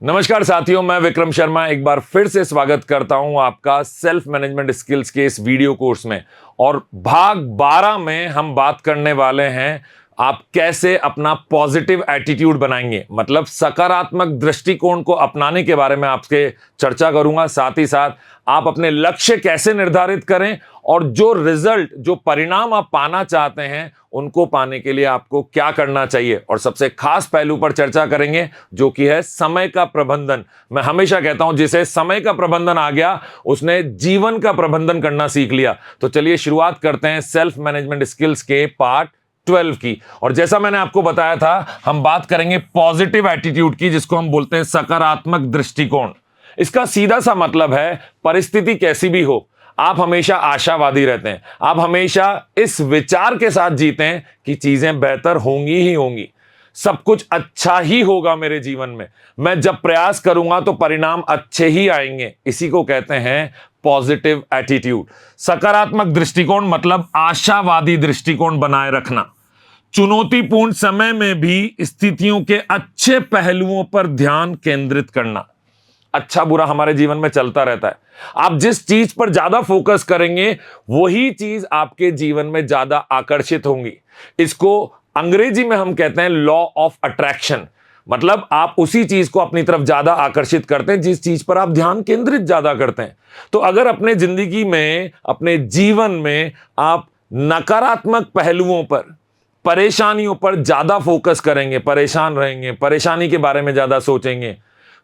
नमस्कार साथियों, मैं विक्रम शर्मा एक बार फिर से स्वागत करता हूं आपका सेल्फ मैनेजमेंट स्किल्स के इस वीडियो कोर्स में। और भाग 12 में हम बात करने वाले हैं आप कैसे अपना पॉजिटिव एटीट्यूड बनाएंगे, मतलब सकारात्मक दृष्टिकोण को अपनाने के बारे में आपसे चर्चा करूंगा। साथ ही साथ आप अपने लक्ष्य कैसे निर्धारित करें और जो रिजल्ट, जो परिणाम आप पाना चाहते हैं उनको पाने के लिए आपको क्या करना चाहिए, और सबसे खास पहलू पर चर्चा करेंगे जो कि है समय का प्रबंधन। मैं हमेशा कहता हूं जिसे समय का प्रबंधन आ गया उसने जीवन का प्रबंधन करना सीख लिया। तो चलिए शुरुआत करते हैं सेल्फ मैनेजमेंट स्किल्स के पार्ट 12 की। और जैसा मैंने आपको बताया था, हम बात करेंगे पॉजिटिव एटीट्यूड की, जिसको हम बोलते हैं सकारात्मक दृष्टिकोण। इसका सीधा सा मतलब है परिस्थिति कैसी भी हो, आप हमेशा आशावादी रहते हैं। आप हमेशा इस विचार के साथ जीते हैं कि चीजें बेहतर होंगी ही होंगी, सब कुछ अच्छा ही होगा मेरे जीवन में। मैं जब प्रयास करूंगा तो परिणाम अच्छे ही आएंगे। इसी को कहते हैं पॉजिटिव एटीट्यूड। सकारात्मक दृष्टिकोण मतलब आशावादी दृष्टिकोण बनाए रखना, चुनौतीपूर्ण समय में भी स्थितियों के अच्छे पहलुओं पर ध्यान केंद्रित करना। अच्छा बुरा हमारे जीवन में चलता रहता है। आप जिस चीज पर ज्यादा फोकस करेंगे वही चीज आपके जीवन में ज्यादा आकर्षित होंगी। इसको अंग्रेजी में हम कहते हैं लॉ ऑफ अट्रैक्शन। मतलब आप उसी चीज को अपनी तरफ ज्यादा आकर्षित करते हैं जिस चीज पर आप ध्यान केंद्रित ज्यादा करते हैं। तो अगर अपने जिंदगी में, अपने जीवन में आप नकारात्मक पहलुओं पर, परेशानियों पर ज्यादा फोकस करेंगे, परेशान रहेंगे, परेशानी के बारे में ज्यादा सोचेंगे,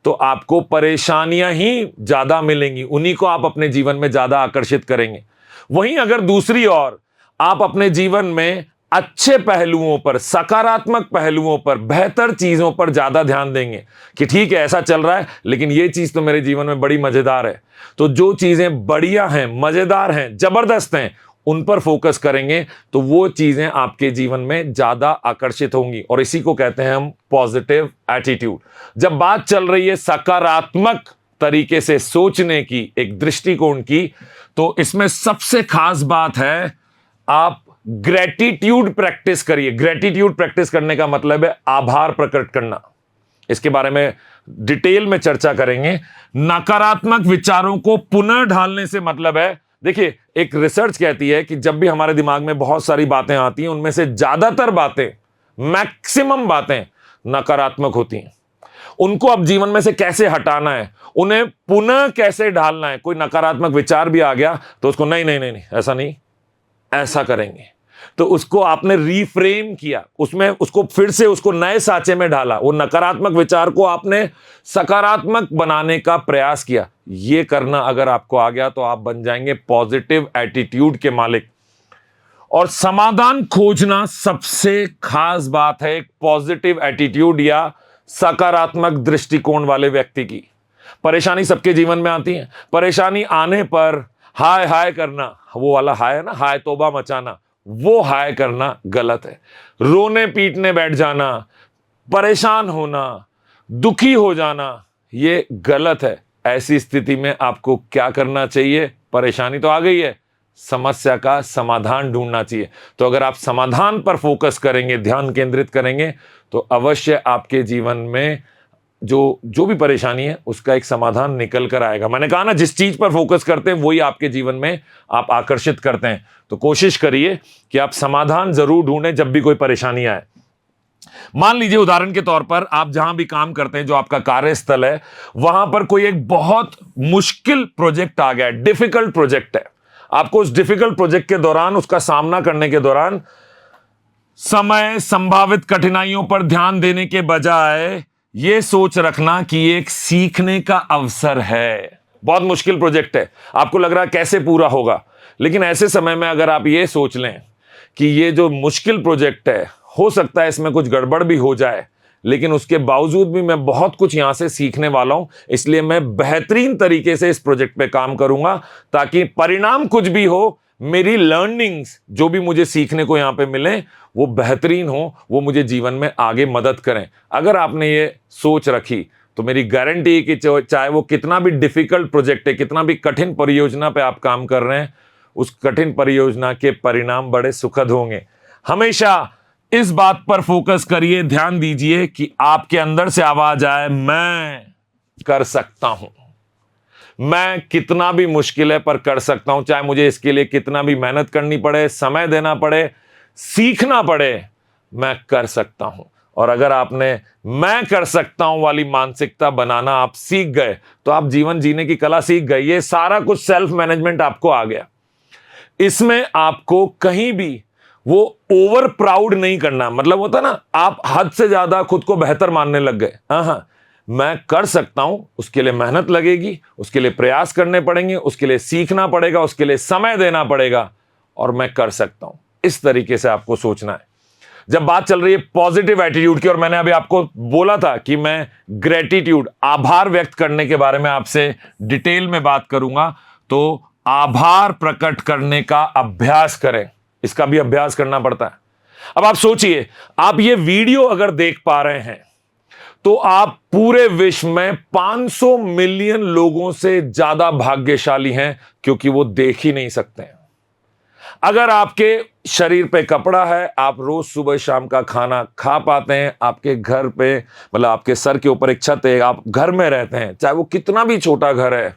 तो आपको परेशानियां ही ज्यादा मिलेंगी, उन्हीं को आप अपने जीवन में ज्यादा आकर्षित करेंगे। वहीं अगर दूसरी ओर आप अपने जीवन में अच्छे पहलुओं पर, सकारात्मक पहलुओं पर, बेहतर चीजों पर ज्यादा ध्यान देंगे कि ठीक है ऐसा चल रहा है लेकिन ये चीज तो मेरे जीवन में बड़ी मजेदार है, तो जो चीजें बढ़िया हैं, मजेदार हैं, जबरदस्त हैं, उन पर फोकस करेंगे तो वो चीजें आपके जीवन में ज्यादा आकर्षित होंगी। और इसी को कहते हैं हम पॉजिटिव एटीट्यूड। जब बात चल रही है सकारात्मक तरीके से सोचने की, एक दृष्टिकोण की, तो इसमें सबसे खास बात है आप ग्रेटिट्यूड प्रैक्टिस करिए। ग्रेटिट्यूड प्रैक्टिस करने का मतलब है आभार प्रकट करना। इसके बारे में डिटेल में चर्चा करेंगे। नकारात्मक विचारों को पुनः ढालने से मतलब है, देखिए एक रिसर्च कहती है कि जब भी हमारे दिमाग में बहुत सारी बातें आती हैं उनमें से ज्यादातर बातें, मैक्सिमम बातें नकारात्मक होती हैं। उनको अब जीवन में से कैसे हटाना है, उन्हें पुनः कैसे ढालना है। कोई नकारात्मक विचार भी आ गया तो उसको नहीं नहीं नहीं नहीं ऐसा नहीं, ऐसा करेंगे, तो उसको आपने रीफ्रेम किया, उसमें उसको फिर से उसको नए साचे में ढाला। वो नकारात्मक विचार को आपने सकारात्मक बनाने का प्रयास किया। ये करना अगर आपको आ गया तो आप बन जाएंगे पॉजिटिव एटीट्यूड के मालिक। और समाधान खोजना सबसे खास बात है एक पॉजिटिव एटीट्यूड या सकारात्मक दृष्टिकोण वाले व्यक्ति की। परेशानी सबके जीवन में आती है। परेशानी आने पर हाय हाय करना, वो वाला हाय है ना, हाय तौबा मचाना, वो हाय करना गलत है। रोने पीटने बैठ जाना, परेशान होना, दुखी हो जाना, ये गलत है। ऐसी स्थिति में आपको क्या करना चाहिए? परेशानी तो आ गई है, समस्या का समाधान ढूंढना चाहिए। तो अगर आप समाधान पर फोकस करेंगे, ध्यान केंद्रित करेंगे, तो अवश्य आपके जीवन में जो भी परेशानी है उसका एक समाधान निकल कर आएगा। मैंने कहा ना, जिस चीज पर फोकस करते हैं वही आपके जीवन में आप आकर्षित करते हैं। तो कोशिश करिए कि आप समाधान जरूर ढूंढें जब भी कोई परेशानी आए। मान लीजिए उदाहरण के तौर पर आप जहां भी काम करते हैं, जो आपका कार्यस्थल है, वहां पर कोई एक बहुत मुश्किल प्रोजेक्ट आ गया, डिफिकल्ट प्रोजेक्ट है। आपको उस डिफिकल्ट प्रोजेक्ट के दौरान, उसका सामना करने के दौरान समय, संभावित कठिनाइयों पर ध्यान देने के बजाय ये सोच रखना कि ये एक सीखने का अवसर है। बहुत मुश्किल प्रोजेक्ट है, आपको लग रहा है कैसे पूरा होगा, लेकिन ऐसे समय में अगर आप ये सोच लें कि ये जो मुश्किल प्रोजेक्ट है, हो सकता है इसमें कुछ गड़बड़ भी हो जाए, लेकिन उसके बावजूद भी मैं बहुत कुछ यहां से सीखने वाला हूं, इसलिए मैं बेहतरीन तरीके से इस प्रोजेक्ट पे काम करूंगा ताकि परिणाम कुछ भी हो, मेरी लर्निंग्स, जो भी मुझे सीखने को यहां पे मिले, वो बेहतरीन हो, वो मुझे जीवन में आगे मदद करें। अगर आपने ये सोच रखी तो मेरी गारंटी है कि चाहे वो कितना भी डिफिकल्ट प्रोजेक्ट है, कितना भी कठिन परियोजना पे आप काम कर रहे हैं, उस कठिन परियोजना के परिणाम बड़े सुखद होंगे। हमेशा इस बात पर फोकस करिए, ध्यान दीजिए कि आपके अंदर से आवाज आए, मैं कर सकता हूं, मैं कितना भी मुश्किल है पर कर सकता हूं, चाहे मुझे इसके लिए कितना भी मेहनत करनी पड़े, समय देना पड़े, सीखना पड़े, मैं कर सकता हूं। और अगर आपने मैं कर सकता हूं वाली मानसिकता बनाना आप सीख गए तो आप जीवन जीने की कला सीख गए। ये सारा कुछ सेल्फ मैनेजमेंट आपको आ गया। इसमें आपको कहीं भी वो ओवर प्राउड नहीं करना, मतलब होता ना आप हद से ज्यादा खुद को बेहतर मानने लग गए। हाँ, मैं कर सकता हूं, उसके लिए मेहनत लगेगी, उसके लिए प्रयास करने पड़ेंगे, उसके लिए सीखना पड़ेगा, उसके लिए समय देना पड़ेगा, और मैं कर सकता हूं। इस तरीके से आपको सोचना है। जब बात चल रही है पॉजिटिव एटीट्यूड की, और मैंने अभी आपको बोला था कि मैं ग्रेटिट्यूड, आभार व्यक्त करने के बारे में आपसे डिटेल में बात करूंगा, तो आभार प्रकट करने का अभ्यास करें। इसका भी अभ्यास करना पड़ता है। अब आप सोचिए, आप ये वीडियो अगर देख पा रहे हैं तो आप पूरे विश्व में 500 मिलियन लोगों से ज्यादा भाग्यशाली हैं, क्योंकि वो देख ही नहीं सकते हैं। अगर आपके शरीर पे कपड़ा है, आप रोज सुबह शाम का खाना खा पाते हैं, आपके घर पे मतलब आपके सर के ऊपर एक छत है, आप घर में रहते हैं, चाहे वो कितना भी छोटा घर है,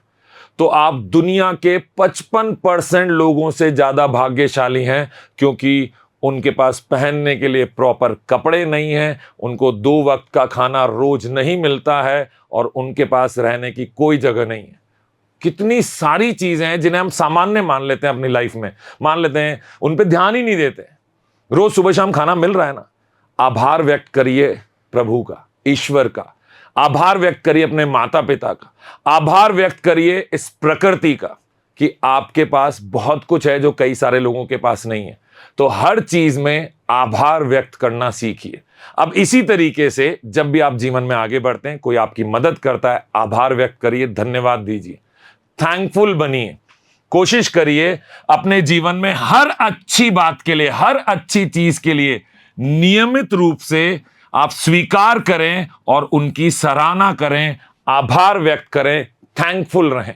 तो आप दुनिया के 55% लोगों से ज्यादा भाग्यशाली हैं, क्योंकि उनके पास पहनने के लिए प्रॉपर कपड़े नहीं हैं, उनको 2 वक्त का खाना रोज नहीं मिलता है, और उनके पास रहने की कोई जगह नहीं है। कितनी सारी चीजें हैं जिन्हें हम सामान्य मान लेते हैं अपनी लाइफ में, मान लेते हैं, उन पे ध्यान ही नहीं देते। रोज सुबह शाम खाना मिल रहा है ना, आभार व्यक्त करिए प्रभु का, ईश्वर का। आभार व्यक्त करिए अपने माता पिता का। आभार व्यक्त करिए इस प्रकृति का कि आपके पास बहुत कुछ है जो कई सारे लोगों के पास नहीं है। तो हर चीज में आभार व्यक्त करना सीखिए। अब इसी तरीके से जब भी आप जीवन में आगे बढ़ते हैं, कोई आपकी मदद करता है, आभार व्यक्त करिए, धन्यवाद दीजिए, थैंकफुल बनिए। कोशिश करिए अपने जीवन में हर अच्छी बात के लिए, हर अच्छी चीज के लिए नियमित रूप से आप स्वीकार करें और उनकी सराहना करें, आभार व्यक्त करें, थैंकफुल रहें।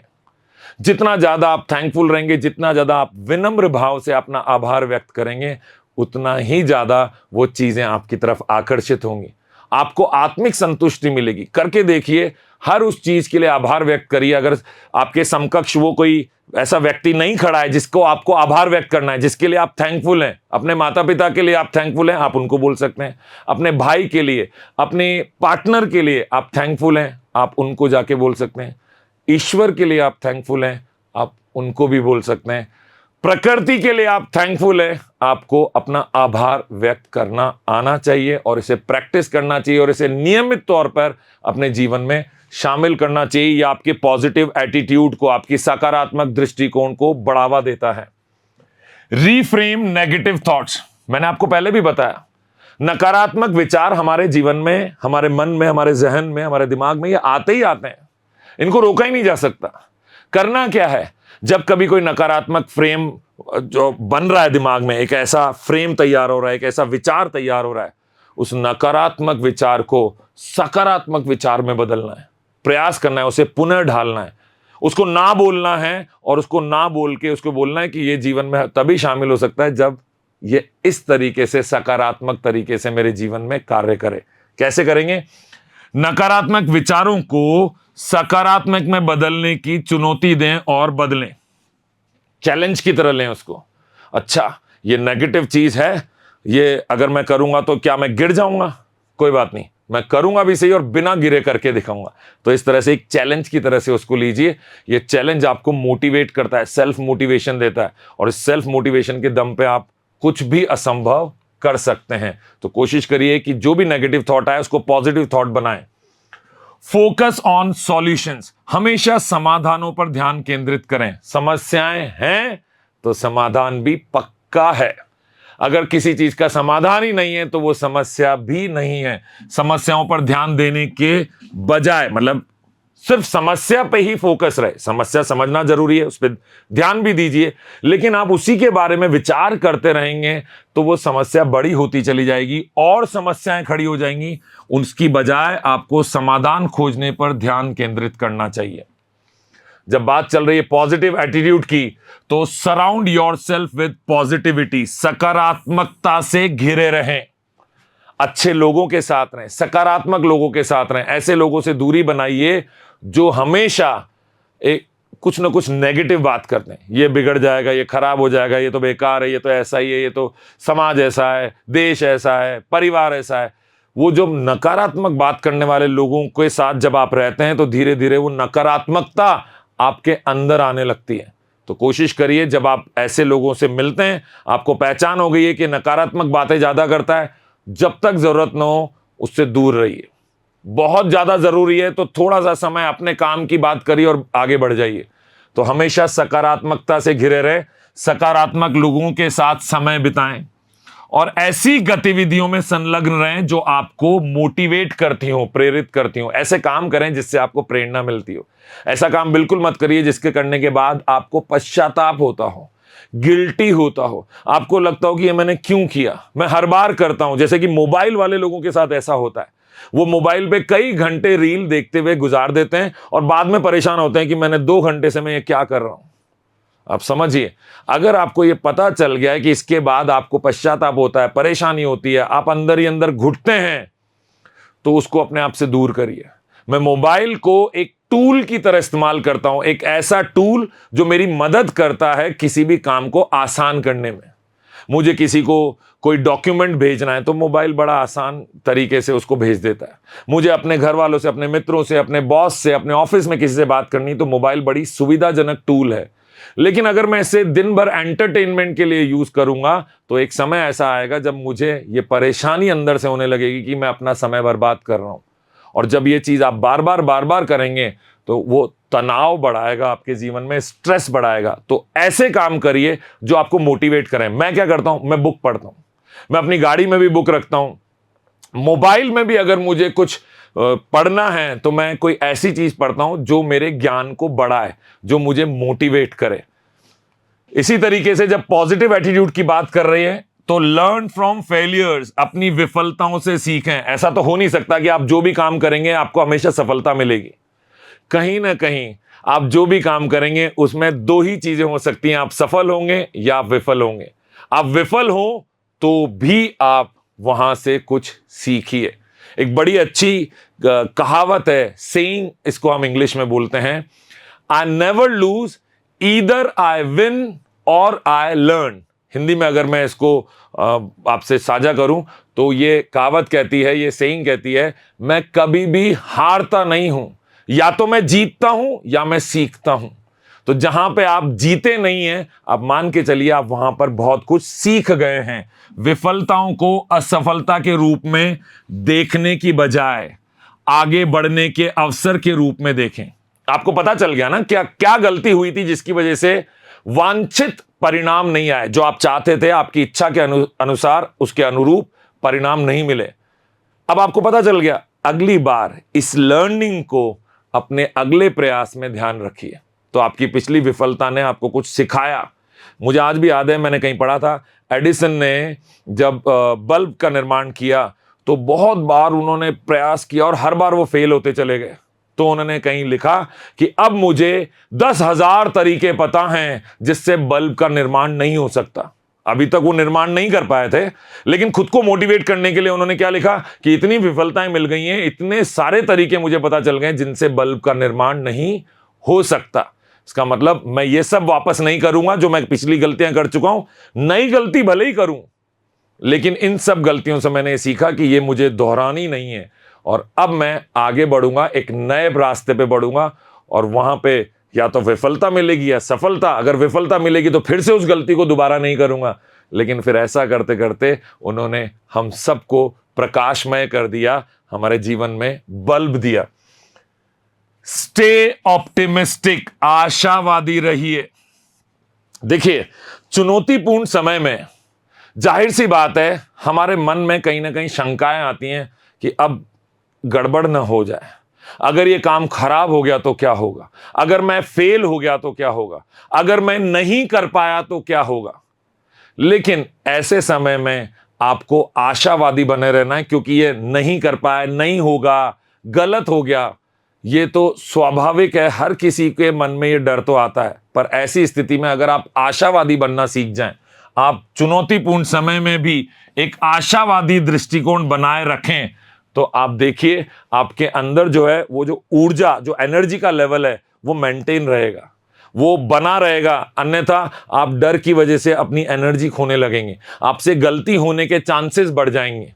जितना ज्यादा आप थैंकफुल रहेंगे, जितना ज्यादा आप विनम्र भाव से अपना आभार व्यक्त करेंगे, उतना ही ज्यादा वो चीजें आपकी तरफ आकर्षित होंगी। आपको आत्मिक संतुष्टि मिलेगी। करके देखिए, हर उस चीज के लिए आभार व्यक्त करिए। अगर आपके समकक्ष वो कोई ऐसा व्यक्ति नहीं खड़ा है जिसको आपको आभार व्यक्त करना है, जिसके लिए आप थैंकफुल हैं, अपने माता पिता के लिए आप थैंकफुल हैं, आप उनको बोल सकते हैं। अपने भाई के लिए, अपने पार्टनर के लिए आप थैंकफुल हैं, आप उनको जाके बोल सकते हैं। ईश्वर के लिए आप थैंकफुल हैं, आप उनको भी बोल सकते हैं। प्रकृति के लिए आप थैंकफुल हैं, आपको अपना आभार व्यक्त करना आना चाहिए, और इसे प्रैक्टिस करना चाहिए, और इसे नियमित तौर पर अपने जीवन में शामिल करना चाहिए। यह आपके पॉजिटिव एटीट्यूड को, आपकी सकारात्मक दृष्टिकोण को बढ़ावा देता है। रीफ्रेम नेगेटिव थॉट्स, मैंने आपको पहले भी बताया, नकारात्मक विचार हमारे जीवन में, हमारे मन में, हमारे जहन में, हमारे दिमाग में ये आते ही आते हैं, इनको रोका ही नहीं जा सकता। करना क्या है, जब कभी कोई नकारात्मक फ्रेम जो बन रहा है दिमाग में, एक ऐसा फ्रेम तैयार हो रहा है, एक ऐसा विचार तैयार हो रहा है, उस नकारात्मक विचार को सकारात्मक विचार में बदलना है, प्रयास करना है, उसे पुनः ढालना है, उसको ना बोलना है, और उसको ना बोल के उसको बोलना है कि ये जीवन में तभी शामिल हो सकता है जब ये इस तरीके से, सकारात्मक तरीके से मेरे जीवन में कार्य करे। कैसे करेंगे? नकारात्मक विचारों को सकारात्मक में बदलने की चुनौती दें और बदलें, चैलेंज की तरह लें उसको। अच्छा, ये नेगेटिव चीज है, ये अगर मैं करूंगा तो क्या मैं गिर जाऊंगा? कोई बात नहीं, मैं करूंगा भी सही और बिना गिरे करके दिखाऊंगा। तो इस तरह से एक चैलेंज की तरह से उसको लीजिए। ये चैलेंज आपको मोटिवेट करता है, सेल्फ मोटिवेशन देता है, और इस सेल्फ मोटिवेशन के दम पे आप कुछ भी असंभव कर सकते हैं। तो कोशिश करिए कि जो भी नेगेटिव थॉट आए उसको पॉजिटिव थॉट बनाएं। फोकस ऑन सॉल्यूशंस, हमेशा समाधानों पर ध्यान केंद्रित करें। समस्याएं हैं तो समाधान भी पक्का है। अगर किसी चीज का समाधान ही नहीं है तो वो समस्या भी नहीं है। समस्याओं पर ध्यान देने के बजाय, मतलब सिर्फ समस्या पे ही फोकस रहे, समस्या समझना जरूरी है, उस पर ध्यान भी दीजिए, लेकिन आप उसी के बारे में विचार करते रहेंगे तो वो समस्या बड़ी होती चली जाएगी और समस्याएं खड़ी हो जाएंगी। उसकी बजाय आपको समाधान खोजने पर ध्यान केंद्रित करना चाहिए। जब बात चल रही है पॉजिटिव एटीट्यूड की, तो सराउंड योरसेल्फ विद पॉजिटिविटी, सकारात्मकता से घिरे रहें। अच्छे लोगों के साथ रहें, सकारात्मक लोगों के साथ रहें। ऐसे लोगों से दूरी बनाइए जो हमेशा एक कुछ ना कुछ नेगेटिव बात करते हैं, ये बिगड़ जाएगा, ये खराब हो जाएगा, ये तो बेकार है, ये तो ऐसा ही है, ये तो समाज ऐसा है, देश ऐसा है, परिवार ऐसा है। वो जो नकारात्मक बात करने वाले लोगों के साथ जब आप रहते हैं तो धीरे धीरे वो नकारात्मकता आपके अंदर आने लगती है। तो कोशिश करिए, जब आप ऐसे लोगों से मिलते हैं, आपको पहचान हो गई है कि नकारात्मक बातें ज्यादा करता है, जब तक जरूरत न हो उससे दूर रहिए। बहुत ज्यादा जरूरी है तो थोड़ा सा समय अपने काम की बात करिए और आगे बढ़ जाइए। तो हमेशा सकारात्मकता से घिरे रहे, सकारात्मक लोगों के साथ समय बिताएं और ऐसी गतिविधियों में संलग्न रहें जो आपको मोटिवेट करती हो, प्रेरित करती हो। ऐसे काम करें जिससे आपको प्रेरणा मिलती हो। ऐसा काम बिल्कुल मत करिए जिसके करने के बाद आपको पश्चाताप होता हो, गिल्टी होता हो, आपको लगता हो कि ये मैंने क्यों किया। मैं हर बार करता हूं, जैसे कि मोबाइल वाले लोगों के साथ ऐसा होता है। वो मोबाइल पे कई घंटे रील देखते हुए गुजार देते हैं और बाद में परेशान होते हैं कि मैंने 2 घंटे से मैं ये क्या कर रहा हूं। आप समझिए, अगर आपको ये पता चल गया है कि इसके बाद आपको पश्चाताप होता है, परेशानी होती है, आप अंदर ही अंदर घुटते हैं, तो उसको अपने आप से दूर करिए। मैं मोबाइल को एक टूल की तरह इस्तेमाल करता हूं, एक ऐसा टूल जो मेरी मदद करता है किसी भी काम को आसान करने में। मुझे किसी को कोई डॉक्यूमेंट भेजना है तो मोबाइल बड़ा आसान तरीके से उसको भेज देता है। मुझे अपने घर वालों से, अपने मित्रों से, अपने बॉस से, अपने ऑफिस में किसी से बात करनी तो मोबाइल बड़ी सुविधाजनक टूल है। लेकिन अगर मैं इसे दिन भर एंटरटेनमेंट के लिए यूज करूंगा तो एक समय ऐसा आएगा जब मुझे ये परेशानी अंदर से होने लगेगी कि मैं अपना समय बर्बाद कर रहा हूं। और जब ये चीज आप बार बार करेंगे तो वो तनाव बढ़ाएगा, आपके जीवन में स्ट्रेस बढ़ाएगा। तो ऐसे काम करिए जो आपको मोटिवेट करें। मैं क्या करता हूं, मैं बुक पढ़ता हूं, मैं अपनी गाड़ी में भी बुक रखता हूं, मोबाइल में भी अगर मुझे कुछ पढ़ना है तो मैं कोई ऐसी चीज पढ़ता हूं जो मेरे ज्ञान को बढ़ाए, जो मुझे मोटिवेट करे। इसी तरीके से जब पॉजिटिव एटीट्यूड की बात कर रही है तो लर्न फ्रॉम फेलियर्स, अपनी विफलताओं से सीखें। ऐसा तो हो नहीं सकता कि आप जो भी काम करेंगे आपको हमेशा सफलता मिलेगी। कहीं ना कहीं आप जो भी काम करेंगे उसमें 2 ही चीजें हो सकती हैं, आप सफल होंगे या आप विफल होंगे। आप विफल हो तो भी आप वहां से कुछ सीखिए। एक बड़ी अच्छी कहावत है, सेइंग इसको हम इंग्लिश में बोलते हैं, I never lose, either I win और आई लर्न। हिंदी में अगर मैं इसको आपसे साझा करूं तो ये कहावत कहती है, ये सेइंग कहती है, मैं कभी भी हारता नहीं हूं, या तो मैं जीतता हूं या मैं सीखता हूं। तो जहां पे आप जीते नहीं हैं, आप मान के चलिए आप वहां पर बहुत कुछ सीख गए हैं। विफलताओं को असफलता के रूप में देखने की बजाय आगे बढ़ने के अवसर के रूप में देखें। आपको पता चल गया ना क्या क्या गलती हुई थी जिसकी वजह से वांछित परिणाम नहीं आए, जो आप चाहते थे, आपकी इच्छा के अनुसार उसके अनुरूप परिणाम नहीं मिले। अब आपको पता चल गया, अगली बार इस लर्निंग को अपने अगले प्रयास में ध्यान रखिए। तो आपकी पिछली विफलता ने आपको कुछ सिखाया। मुझे आज भी याद है, मैंने कहीं पढ़ा था, एडिसन ने जब बल्ब का निर्माण किया तो बहुत बार उन्होंने प्रयास किया और हर बार वो फेल होते चले गए। तो उन्होंने कहीं लिखा कि अब मुझे 10,000 तरीके पता हैं जिससे बल्ब का निर्माण नहीं हो सकता। अभी तक वो निर्माण नहीं कर पाए थे, लेकिन खुद को मोटिवेट करने के लिए उन्होंने क्या लिखा कि इतनी विफलताएं मिल गई हैं, इतने सारे तरीके मुझे पता चल गए जिनसे बल्ब का निर्माण नहीं हो सकता। इसका मतलब मैं ये सब वापस नहीं करूंगा जो मैं पिछली गलतियां कर चुका हूं, नई गलती भले ही करूं, लेकिन इन सब गलतियों से मैंने सीखा कि ये मुझे दोहरानी नहीं है और अब मैं आगे बढ़ूंगा, एक नए रास्ते पे बढ़ूंगा और वहां पे या तो विफलता मिलेगी या सफलता। अगर विफलता मिलेगी तो फिर से उस गलती को दोबारा नहीं करूंगा। लेकिन फिर ऐसा करते करते उन्होंने हम सबको प्रकाशमय कर दिया, हमारे जीवन में बल्ब दिया। स्टे ऑप्टिमिस्टिक, आशावादी रहिए। देखिए, चुनौतीपूर्ण समय में जाहिर सी बात है हमारे मन में कहीं ना कहीं शंकाएं आती हैं कि अब गड़बड़ ना हो जाए, अगर ये काम खराब हो गया तो क्या होगा, अगर मैं फेल हो गया तो क्या होगा, अगर मैं नहीं कर पाया तो क्या होगा। लेकिन ऐसे समय में आपको आशावादी बने रहना है, क्योंकि ये नहीं कर पाया, नहीं होगा, गलत हो गया, ये तो स्वाभाविक है, हर किसी के मन में ये डर तो आता है। पर ऐसी स्थिति में अगर आप आशावादी बनना सीख जाएं, आप चुनौतीपूर्ण समय में भी एक आशावादी दृष्टिकोण बनाए रखें, तो आप देखिए आपके अंदर जो है वो जो ऊर्जा, जो एनर्जी का लेवल है वो मेंटेन रहेगा, वो बना रहेगा। अन्यथा आप डर की वजह से अपनी एनर्जी खोने लगेंगे, आपसे गलती होने के चांसेस बढ़ जाएंगे।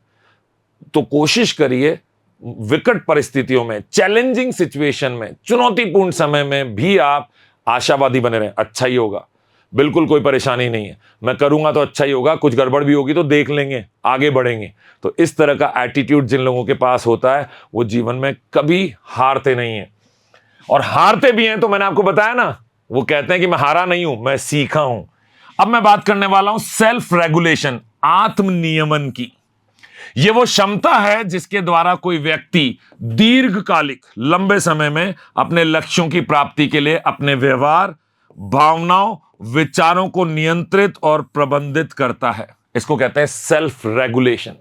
तो कोशिश करिए विकट परिस्थितियों में, चैलेंजिंग सिचुएशन में, चुनौतीपूर्ण समय में भी आप आशावादी बने रहें। अच्छा ही होगा, बिल्कुल कोई परेशानी नहीं है, मैं करूंगा तो अच्छा ही होगा, कुछ गड़बड़ भी होगी तो देख लेंगे, आगे बढ़ेंगे। तो इस तरह का एटीट्यूड जिन लोगों के पास होता है वो जीवन में कभी हारते नहीं है। और हारते भी हैं तो मैंने आपको बताया ना, वो कहते हैं कि मैं हारा नहीं हूं, मैं सीखा हूं। अब मैं बात करने वाला हूं सेल्फ रेगुलेशन, आत्म नियमन की। यह वो क्षमता है जिसके द्वारा कोई व्यक्ति दीर्घकालिक, लंबे समय में अपने लक्ष्यों की प्राप्ति के लिए अपने व्यवहार, भावनाओं, विचारों को नियंत्रित और प्रबंधित करता है। इसको कहते हैं सेल्फ रेगुलेशन।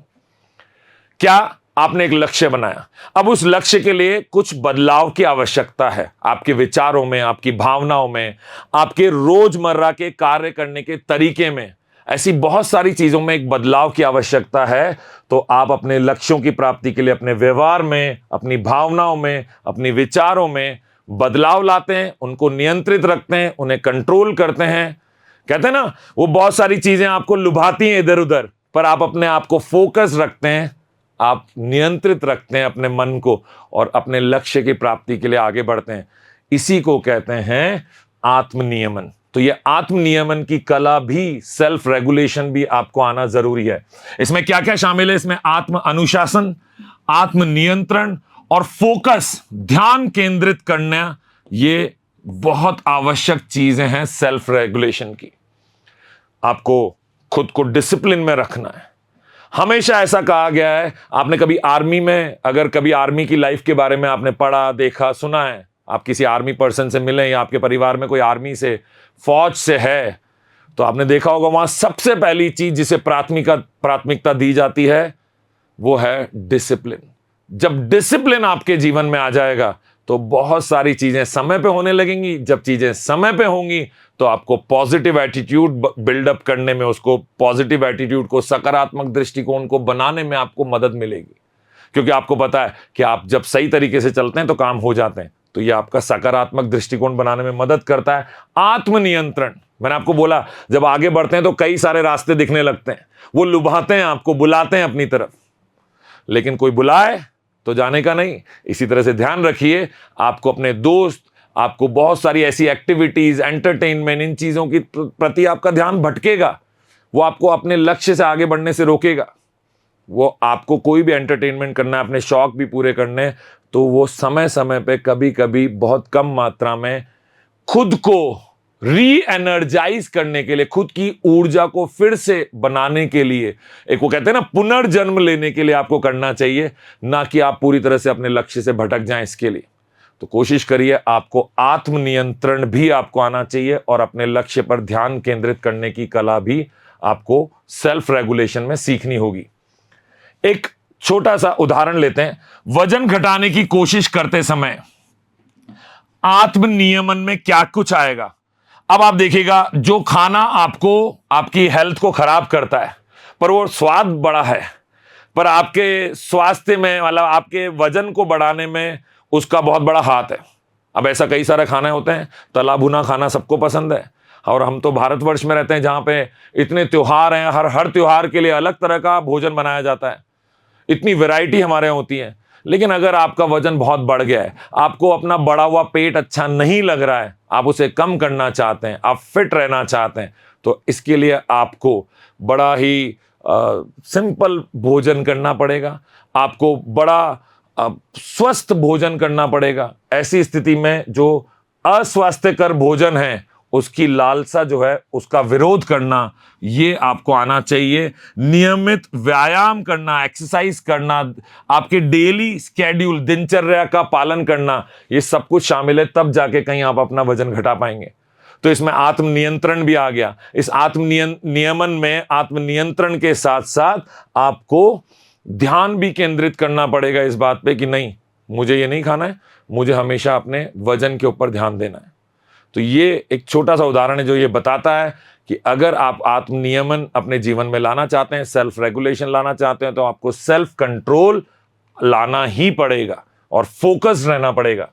क्या आपने एक लक्ष्य बनाया, अब उस लक्ष्य के लिए कुछ बदलाव की आवश्यकता है, आपके विचारों में, आपकी भावनाओं में, आपके रोजमर्रा के कार्य करने के तरीके में, ऐसी बहुत सारी चीजों में एक बदलाव की आवश्यकता है। तो आप अपने लक्ष्यों की प्राप्ति के लिए अपने व्यवहार में, अपनी भावनाओं में, अपनी विचारों में बदलाव लाते हैं, उनको नियंत्रित रखते हैं, उन्हें कंट्रोल करते हैं। कहते हैं ना, वो बहुत सारी चीजें आपको लुभाती हैं इधर उधर, पर आप अपने आप को फोकस रखते हैं, आप नियंत्रित रखते हैं अपने मन को और अपने लक्ष्य की प्राप्ति के लिए आगे बढ़ते हैं। इसी को कहते हैं आत्मनियमन। तो ये आत्मनियमन की कला भी, सेल्फ रेगुलेशन भी आपको आना जरूरी है। इसमें क्या क्या शामिल है? इसमें आत्म अनुशासन, आत्म नियंत्रण और फोकस, ध्यान केंद्रित करना, ये बहुत आवश्यक चीजें हैं सेल्फ रेगुलेशन की। आपको खुद को डिसिप्लिन में रखना है। हमेशा ऐसा कहा गया है, आपने कभी आर्मी में, अगर कभी आर्मी की लाइफ के बारे में आपने पढ़ा, देखा, सुना है, आप किसी आर्मी पर्सन से मिले या आपके परिवार में कोई आर्मी से, फौज से है, तो आपने देखा होगा वहां सबसे पहली चीज जिसे प्राथमिकता दी जाती है वो है डिसिप्लिन। जब डिसिप्लिन आपके जीवन में आ जाएगा तो बहुत सारी चीजें समय पे होने लगेंगी। जब चीजें समय पे होंगी तो आपको पॉजिटिव एटीट्यूड बिल्डअप करने में, उसको पॉजिटिव एटीट्यूड को, सकारात्मक दृष्टिकोण को बनाने में आपको मदद मिलेगी, क्योंकि आपको पता है कि आप जब सही तरीके से चलते हैं तो काम हो जाते हैं। तो ये आपका सकारात्मक दृष्टिकोण बनाने में मदद करता है। आत्मनियंत्रण, मैंने आपको बोला, जब आगे बढ़ते हैं तो कई सारे रास्ते दिखने लगते हैं, वो लुभाते हैं, आपको बुलाते हैं अपनी तरफ, लेकिन कोई बुलाए तो जाने का नहीं। इसी तरह से ध्यान रखिए, आपको अपने दोस्त, आपको बहुत सारी ऐसी एक्टिविटीज, एंटरटेनमेंट, इन चीजों की प्रति आपका ध्यान भटकेगा, वो आपको अपने लक्ष्य से आगे बढ़ने से रोकेगा। वो आपको कोई भी एंटरटेनमेंट करना है, अपने शौक भी पूरे करने, तो वो समय समय पे, कभी कभी बहुत कम मात्रा में खुद को री एनर्जाइज करने के लिए, खुद की ऊर्जा को फिर से बनाने के लिए, एक वो कहते हैं ना पुनर्जन्म लेने के लिए आपको करना चाहिए, ना कि आप पूरी तरह से अपने लक्ष्य से भटक जाएं इसके लिए। तो कोशिश करिए, आपको आत्मनियंत्रण भी आपको आना चाहिए और अपने लक्ष्य पर ध्यान केंद्रित करने की कला भी आपको सेल्फ रेगुलेशन में सीखनी होगी। एक छोटा सा उदाहरण लेते हैं। वजन घटाने की कोशिश करते समय आत्मनियमन में क्या कुछ आएगा। अब आप देखिएगा, जो खाना आपको, आपकी हेल्थ को खराब करता है, पर वो स्वाद बड़ा है, पर आपके स्वास्थ्य में, मतलब आपके वजन को बढ़ाने में उसका बहुत बड़ा हाथ है। अब ऐसा कई सारे खाने होते हैं, तला भुना खाना सबको पसंद है, और हम तो भारतवर्ष में रहते हैं जहां पे इतने त्योहार हैं, हर त्योहार के लिए अलग तरह का भोजन बनाया जाता है, इतनी वैरायटी हमारे यहाँ होती है। लेकिन अगर आपका वजन बहुत बढ़ गया है, आपको अपना बढ़ा हुआ पेट अच्छा नहीं लग रहा है, आप उसे कम करना चाहते हैं, आप फिट रहना चाहते हैं, तो इसके लिए आपको बड़ा ही सिंपल भोजन करना पड़ेगा, आपको बड़ा स्वस्थ भोजन करना पड़ेगा। ऐसी स्थिति में जो अस्वास्थ्यकर भोजन है उसकी लालसा जो है उसका विरोध करना, ये आपको आना चाहिए। नियमित व्यायाम करना, एक्सरसाइज करना, आपके डेली स्केड्यूल, दिनचर्या का पालन करना, ये सब कुछ शामिल है, तब जाके कहीं आप अपना वजन घटा पाएंगे। तो इसमें आत्मनियंत्रण भी आ गया। इस नियमन में आत्मनियंत्रण के साथ साथ आपको ध्यान भी केंद्रित करना पड़ेगा इस बात पे कि नहीं, मुझे ये नहीं खाना है, मुझे हमेशा अपने वजन के ऊपर ध्यान देना है। तो ये एक छोटा सा उदाहरण है जो ये बताता है कि अगर आप आत्मनियमन अपने जीवन में लाना चाहते हैं, सेल्फ रेगुलेशन लाना चाहते हैं, तो आपको सेल्फ कंट्रोल लाना ही पड़ेगा और फोकस रहना पड़ेगा।